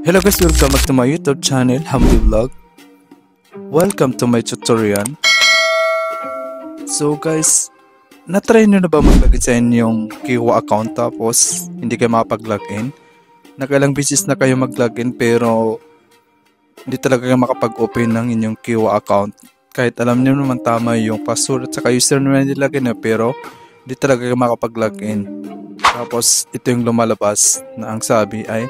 Hello guys, welcome back to my YouTube channel, Hamdi Vlog. Welcome to my tutorial. So guys, natry nyo na ba maglagin sa inyong Kiwa account tapos hindi kayo makapag-login? Nakailang beses na kayo mag-login pero hindi talaga kayo makapag-open ng inyong Kiwa account. Kahit alam nyo naman tama yung password at saka username na nilagay na pero hindi talaga kayo makapag-login. Tapos ito yung lumalabas na ang sabi ay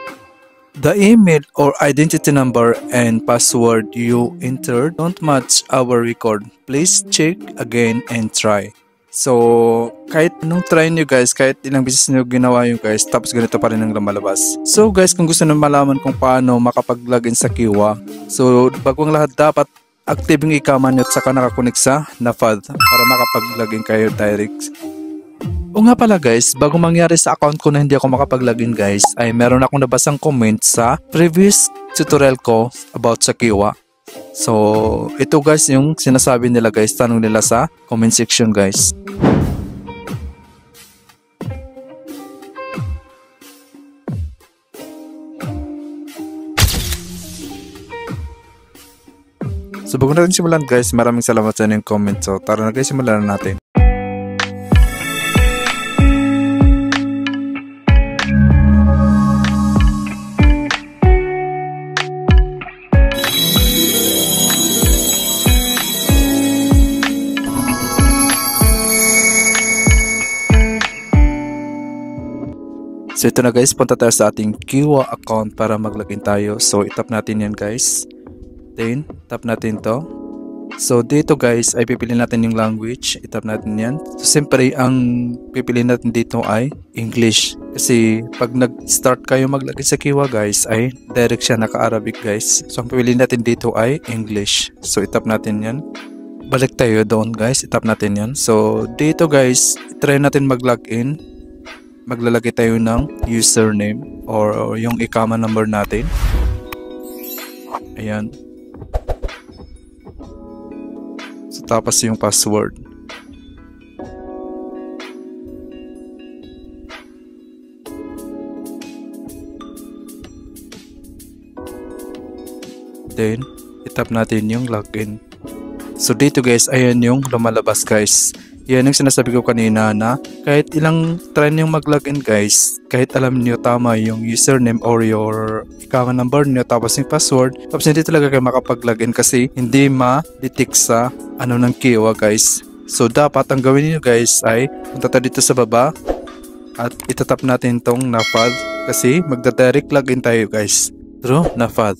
the email or identity number and password you entered don't match our record. Please check again and try. So, kahit nung try nyo guys, kahit ilang beses nyo ginawa yung guys, tapos ganito pa rin ang lumalabas. So guys, kung gusto nyo malaman kung paano makapag-login sa Kiwa, so bagong lahat dapat active yung ikaman nyo at saka nakakunik sa NAFAD para makapag-login kayo direct. O nga pala guys, bago mangyari sa account ko na hindi ako makapag-login guys, ay meron akong nabasang comment sa previous tutorial ko about sa Kiwa. So, ito guys yung sinasabi nila guys, tanong nila sa comment section guys. So, bago natin simulan guys, maraming salamat sa inyong comment. So, tara na guys, simulan na natin. So ito na guys, punta tayo sa ating Kiwa account para mag-login tayo. So itap natin yan guys. Then tap natin to. So dito guys ay pipiliin natin yung language. Itap natin yan. So siyempre ang pipiliin natin dito ay English. Kasi pag nag-start kayo mag-login sa Kiwa guys ay direct siya naka-Arabic guys. So ang pipiliin natin dito ay English. So itap natin yan. Balik tayo doon guys. Itap natin yan. So dito guys, try natin mag-login. Maglalagay tayo ng username or yung ikama number natin. Ayan. So tapos yung password. Then itap natin yung login. So dito guys, ayan yung lumalabas guys. Yan yung sinasabi ko kanina na kahit ilang try nyo mag-login guys, kahit alam nyo tama yung username or your account number nyo tapos yung password, tapos hindi talaga kayo makapag-login kasi hindi ma-detect sa ng Kiwa guys. So dapat ang gawin niyo guys ay punta tayo dito sa baba at itatap natin tong NAFAD kasi magda-direct login tayo guys through NAFAD.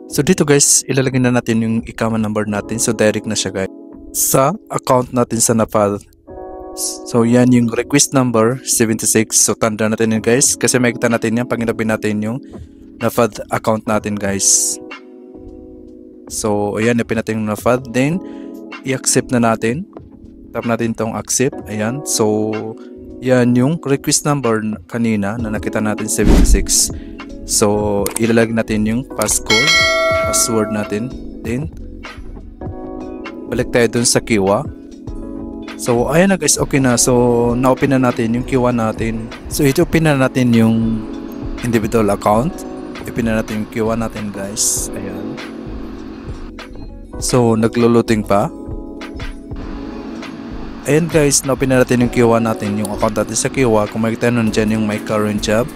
So dito guys, ilalagay na natin yung account number natin, so direct na siya guys sa account natin sa NAFAD. So yan yung request number 76. So tanda natin yun guys kasi makikita natin yan pag inabin natin yung NAFAD account natin guys. So ayan, inabin natin yung NAFAD, then i-accept na natin. Tap natin tong accept. Ayan, so yan yung request number kanina na nakita natin 76. So ilalagay natin yung password natin, then balik tayo dun sa Kiwa. So ayan na guys, okay na. So na-open na natin yung Kiwa natin. So ito open na natin yung individual account. Open na natin yung Kiwa natin guys. Ayan. So naglo-loading pa. Ayan guys, na-open na natin yung Kiwa natin, yung account natin sa Kiwa. Kung makikita nun dyan yung my current job,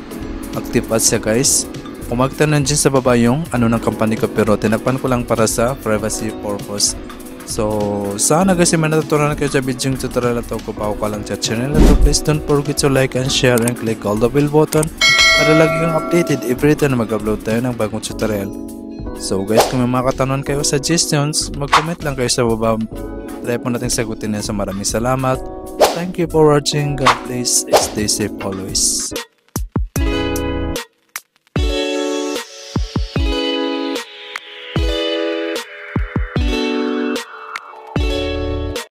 active ads siya guys. Kung makikita nun dyan sa baba yung ng company ko, pero tinakpan ko lang para sa privacy purpose. So, sana guys may natutunan na kayo sa video yung tutorial na to. Kung bago ka lang sa channel na to, please don't forget to like and share and click all the bell button para lagi kang updated every time na mag-upload tayo ng bagong tutorial. So guys, kung may mga katanungan kayo, suggestions, mag-comment lang kayo sa baba. Try po natin sagutin yan. So maraming salamat. Thank you for watching. God bless. Stay safe always.